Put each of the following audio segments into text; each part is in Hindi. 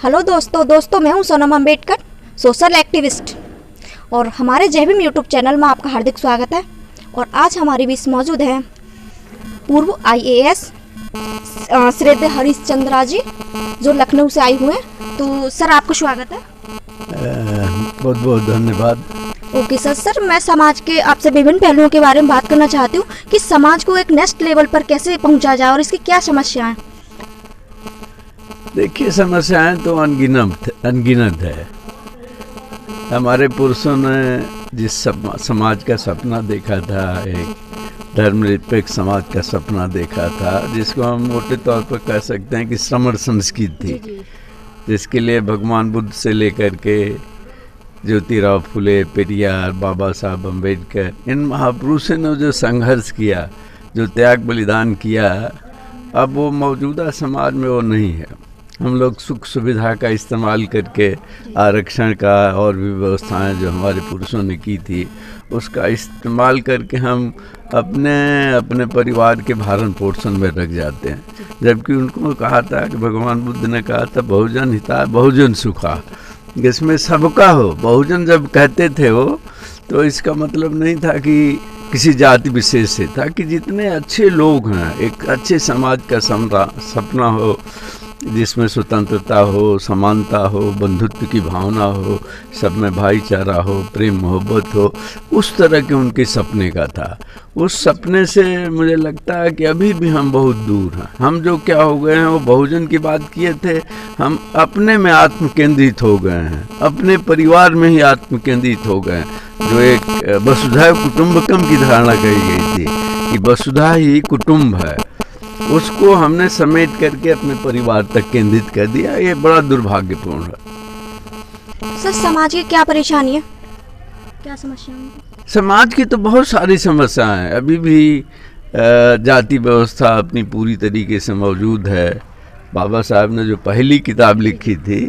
हेलो दोस्तों मैं हूं सोनम अम्बेडकर, सोशल एक्टिविस्ट, और हमारे जय भीम यूट्यूब चैनल में आपका हार्दिक स्वागत है। और आज हमारे बीच मौजूद हैं पूर्व IAS श्री हरिश्चंद्रा जी, जो लखनऊ से आए हुए हैं। तो सर, आपका स्वागत है। बहुत बहुत धन्यवाद। ओके सर, मैं समाज के आपसे विभिन्न पहलुओं के बारे में बात करना चाहती हूँ कि समाज को एक नेक्स्ट लेवल पर कैसे पहुँचा जाए और इसकी क्या समस्याएं। देखिए, समस्याएं तो अनगिनत है। हमारे पुरुषों ने जिस समाज का सपना देखा था, एक धर्मनिरपेक्ष समाज का सपना देखा था, जिसको हम मोटे तौर पर कह सकते हैं कि श्रमण संस्कृति थी, जिसके लिए भगवान बुद्ध से लेकर के ज्योतिराव फुले, पेरियार, बाबा साहब अम्बेडकर, इन महापुरुषों ने जो संघर्ष किया, जो त्याग बलिदान किया, अब वो मौजूदा समाज में वो नहीं है। हम लोग सुख सुविधा का इस्तेमाल करके, आरक्षण का और भी व्यवस्थाएं जो हमारे पुरुषों ने की थी, उसका इस्तेमाल करके हम अपने परिवार के भरण पोषण में रख जाते हैं। जबकि उनको कहा था कि भगवान बुद्ध ने कहा था बहुजन हिताय बहुजन सुखा, जिसमें सबका हो। बहुजन जब कहते थे वो, तो इसका मतलब नहीं था कि किसी जाति विशेष से था, कि जितने अच्छे लोग हैं, एक अच्छे समाज का सपना हो, जिसमें स्वतंत्रता हो, समानता हो, बंधुत्व की भावना हो, सब में भाईचारा हो, प्रेम मोहब्बत हो, उस तरह के उनके सपने का था। उस सपने से मुझे लगता है कि अभी भी हम बहुत दूर हैं। हम जो क्या हो गए हैं, वो बहुजन की बात किए थे, हम अपने में आत्म केंद्रित हो गए हैं, अपने परिवार में ही आत्म केंद्रित हो गए हैं। जो एक वसुधैव कुटुंबकम की धारणा कही गई थी कि वसुधा ही कुटुंब है, उसको हमने समेट करके अपने परिवार तक केंद्रित कर दिया। ये बड़ा दुर्भाग्यपूर्ण है। सर, समाज की क्या परेशानी है, क्या समस्या है? समाज की तो बहुत सारी समस्याएं हैं। अभी भी जाति व्यवस्था अपनी पूरी तरीके से मौजूद है। बाबा साहब ने जो पहली किताब लिखी थी,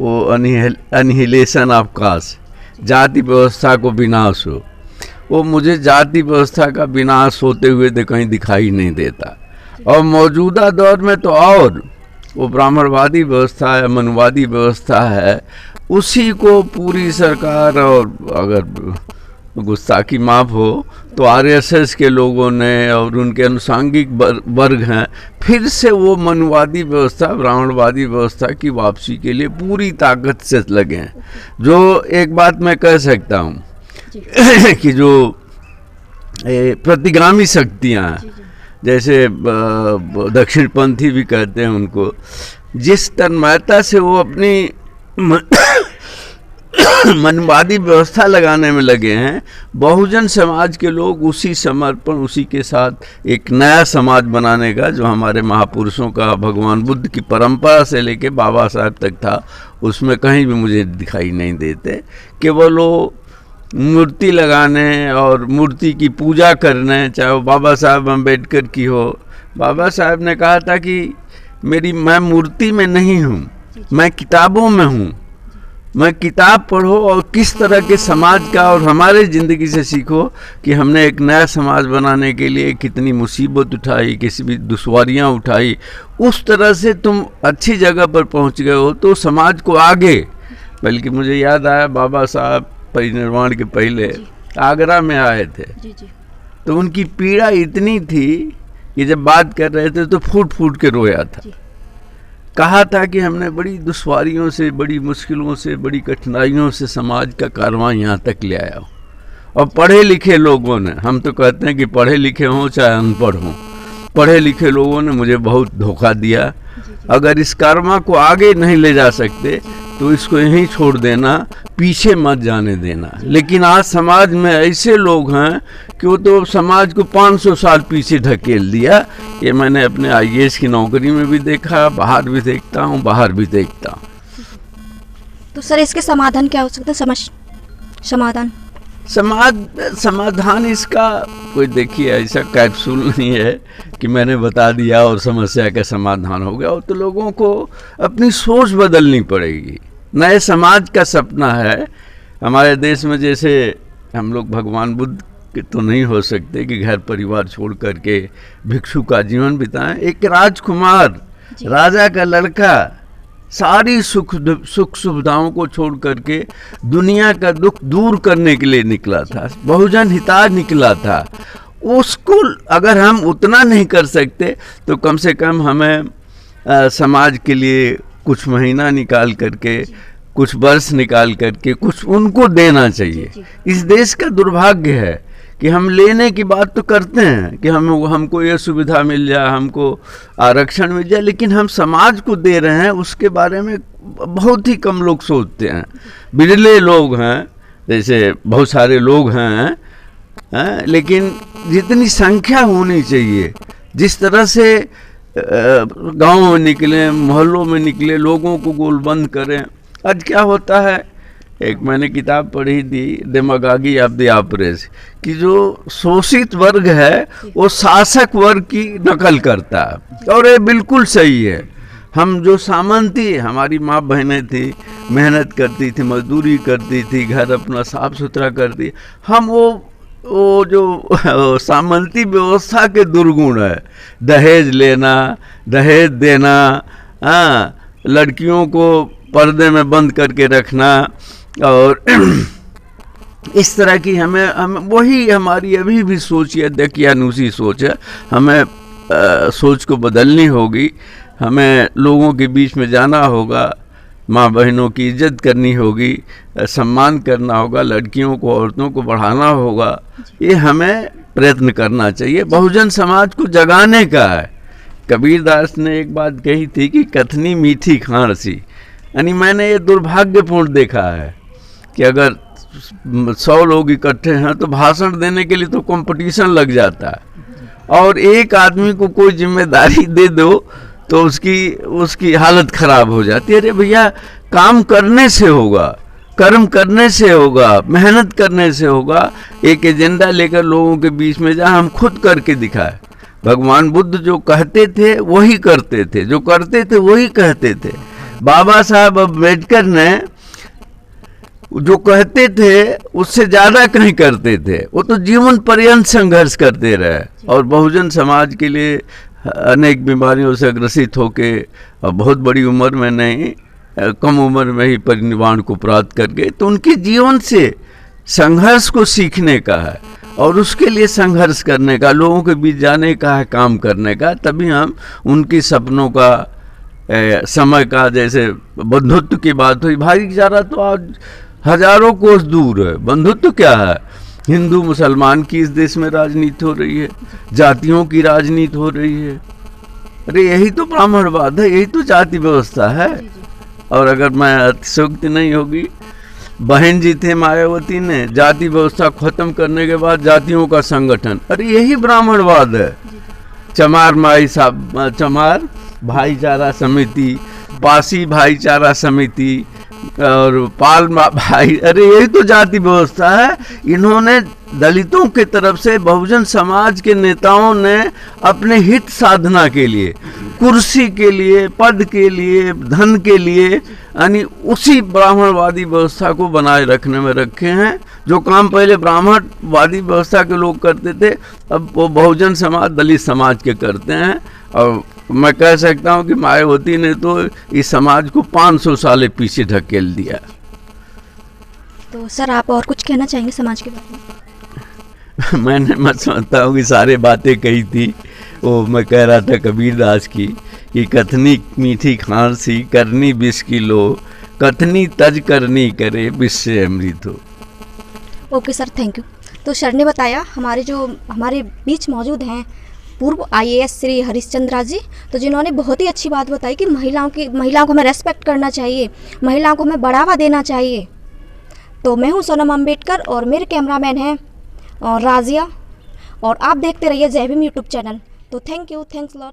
वो अनहिलेशन ऑफ कास्ट, जाति व्यवस्था को विनाश हो, वो मुझे जाति व्यवस्था का विनाश होते हुए तो कहीं दिखाई नहीं देता। और मौजूदा दौर में तो और वो ब्राह्मणवादी व्यवस्था है, मनुवादी व्यवस्था है, उसी को पूरी सरकार, और अगर गुस्ताखी माफ हो तो RSS के लोगों ने और उनके अनुसांगिक वर्ग हैं, फिर से वो मनुवादी व्यवस्था, ब्राह्मणवादी व्यवस्था की वापसी के लिए पूरी ताकत से लगे हैं। जो एक बात मैं कह सकता हूँ कि जो प्रतिगामी शक्तियाँ हैं, जैसे दक्षिणपंथी भी कहते हैं उनको, जिस तन्मयता से वो अपनी मनवादी व्यवस्था लगाने में लगे हैं, बहुजन समाज के लोग उसी समर्पण, उसी के साथ एक नया समाज बनाने का, जो हमारे महापुरुषों का, भगवान बुद्ध की परंपरा से लेके बाबा साहब तक था, उसमें कहीं भी मुझे दिखाई नहीं देते। केवल वो मूर्ति लगाने और मूर्ति की पूजा करने, चाहे वो बाबा साहब अम्बेडकर की हो। बाबा साहब ने कहा था कि मैं मूर्ति में नहीं हूँ, मैं किताबों में हूँ। मैं किताब पढ़ो और किस तरह के समाज का, और हमारे ज़िंदगी से सीखो कि हमने एक नया समाज बनाने के लिए कितनी मुसीबत उठाई, किसी भी दुश्वारियाँ उठाई। उस तरह से तुम अच्छी जगह पर पहुँच गए हो तो समाज को आगे। बल्कि मुझे याद आया, बाबा साहब परिनिर्वाण के पहले आगरा में आए थे, तो उनकी पीड़ा इतनी थी कि जब बात कर रहे थे तो फूट फूट के रोया था। कहा था कि हमने बड़ी दुश्वारियों से, बड़ी मुश्किलों से, बड़ी कठिनाइयों से समाज का कारवां यहाँ तक ले आया हो। और पढ़े लिखे लोगों ने, हम तो कहते हैं कि पढ़े लिखे हों चाहे अनपढ़ हों, पढ़े लिखे लोगों ने मुझे बहुत धोखा दिया। अगर इस कारवां को आगे नहीं ले जा सकते तो इसको यहीं छोड़ देना, पीछे मत जाने देना। लेकिन आज समाज में ऐसे लोग हैं कि वो तो समाज को 500 साल पीछे ढकेल दिया। ये मैंने अपने IAS की नौकरी में भी देखा, बाहर भी देखता हूँ, बाहर भी देखता हूँ। तो सर, इसके समाधान क्या हो सकता है? समाधान इसका कोई, देखिए, ऐसा कैप्सूल नहीं है कि मैंने बता दिया और समस्या का समाधान हो गया। तो लोगों को अपनी सोच बदलनी पड़ेगी। नए समाज का सपना है हमारे देश में। जैसे हम लोग भगवान बुद्ध के तो नहीं हो सकते कि घर परिवार छोड़ करके भिक्षु का जीवन बिताएं। एक राजकुमार, राजा का लड़का, सारी सुख सुविधाओं को छोड़ करके दुनिया का दुख दूर करने के लिए निकला था, बहुजन हिताय निकला था। उसको अगर हम उतना नहीं कर सकते तो कम से कम हमें समाज के लिए कुछ महीना निकाल करके, कुछ वर्ष निकाल करके कुछ उनको देना चाहिए। इस देश का दुर्भाग्य है कि हम लेने की बात तो करते हैं कि हमको ये सुविधा मिल जाए, हमको आरक्षण मिल जाए, लेकिन हम समाज को दे रहे हैं उसके बारे में बहुत ही कम लोग सोचते हैं। बिरले लोग हैं, जैसे बहुत सारे लोग हैं, लेकिन जितनी संख्या होनी चाहिए, जिस तरह से गाँव में निकले, मोहल्लों में निकले, लोगों को गोलबंद करें। आज क्या होता है, एक मैंने किताब पढ़ी थी, डेमागोगी ऑफ द ऑपरेस, कि जो शोषित वर्ग है वो शासक वर्ग की नकल करता है, और ये बिल्कुल सही है। हम जो सामंती, हमारी माँ बहनें थी, मेहनत करती थी, मजदूरी करती थी, घर अपना साफ सुथरा करती, हम वो जो सामंती व्यवस्था के दुर्गुण है, दहेज लेना, दहेज देना, लड़कियों को पर्दे में बंद करके रखना, और इस तरह की हम वही हमारी अभी भी सोच है, दकियानूसी सोच है। हमें सोच को बदलनी होगी, हमें लोगों के बीच में जाना होगा, माँ बहनों की इज्जत करनी होगी, सम्मान करना होगा, लड़कियों को, औरतों को बढ़ाना होगा। ये हमें प्रयत्न करना चाहिए, बहुजन समाज को जगाने का है। कबीरदास ने एक बात कही थी कि कथनी मीठी खांसी, यानी मैंने ये दुर्भाग्यपूर्ण देखा है कि अगर 100 लोग इकट्ठे हैं तो भाषण देने के लिए तो कंपटीशन लग जाता है, और एक आदमी को कोई जिम्मेदारी दे दो तो उसकी हालत खराब हो जाती है। अरे भैया, काम करने से होगा, कर्म करने से होगा, मेहनत करने से होगा। एक एजेंडा लेकर लोगों के बीच में जहाँ हम खुद करके दिखाए। भगवान बुद्ध जो कहते थे वही करते थे, जो करते थे वही कहते थे। बाबा साहब अम्बेडकर ने जो कहते थे उससे ज़्यादा कहीं करते थे, वो तो जीवन पर्यंत संघर्ष करते रहे, और बहुजन समाज के लिए अनेक बीमारियों से ग्रसित होके, और बहुत बड़ी उम्र में नहीं, कम उम्र में ही परिनिर्वाण को प्राप्त कर गए। तो उनके जीवन से संघर्ष को सीखने का है, और उसके लिए संघर्ष करने का, लोगों के बीच जाने का है, काम करने का। तभी हम उनके सपनों का, समय का, जैसे बंधुत्व की बात हुई, भाईचारा तो आज हजारों कोस दूर है। बंधुत्व क्या है? हिंदू मुसलमान की इस देश में राजनीति हो रही है, जातियों की राजनीति हो रही है। अरे यही तो ब्राह्मणवाद है, यही तो जाति व्यवस्था है। और अगर मैं अतिशयोक्ति नहीं होगी, बहन जी थे मायावती ने, जाति व्यवस्था खत्म करने के बाद जातियों का संगठन, अरे यही ब्राह्मणवाद है। चमार माई साहब, चमार भाईचारा समिति, पासी भाईचारा समिति, और पाल भाई, अरे यही तो जाति व्यवस्था है। इन्होंने दलितों के तरफ से बहुजन समाज के नेताओं ने अपने हित साधना के लिए, कुर्सी के लिए, पद के लिए, धन के लिए, यानी उसी ब्राह्मणवादी व्यवस्था को बनाए रखने में रखे हैं। जो काम पहले ब्राह्मणवादी व्यवस्था के लोग करते थे, अब वो बहुजन समाज, दलित समाज के करते हैं। और मैं कह सकता हूँ कि मायावती ने तो इस समाज को 500 साल पीछे ढकेल दिया। तो सर, आप और कुछ कहना चाहेंगे समाज के बारे में? मैं समझता हूँ कि सारे बातें कही थी। वो मैं कह रहा था कबीरदास की कि कथनी मीठी खांसी, करनी विष की लो, कथनी तज करनी करे, विष से अमृत हो। Okay sir, thank you. तो सर ने बताया, हमारे बीच मौजूद हैं पूर्व IAS श्री हरिश्चंद्रा जी, तो जिन्होंने बहुत ही अच्छी बात बताई कि महिलाओं को हमें रेस्पेक्ट करना चाहिए, महिलाओं को हमें बढ़ावा देना चाहिए। तो मैं हूं सोनम अम्बेडकर, और मेरे कैमरामैन हैं राजिया, और आप देखते रहिए जय भीम यूट्यूब चैनल। तो थैंक यू, थैंक्स लॉट।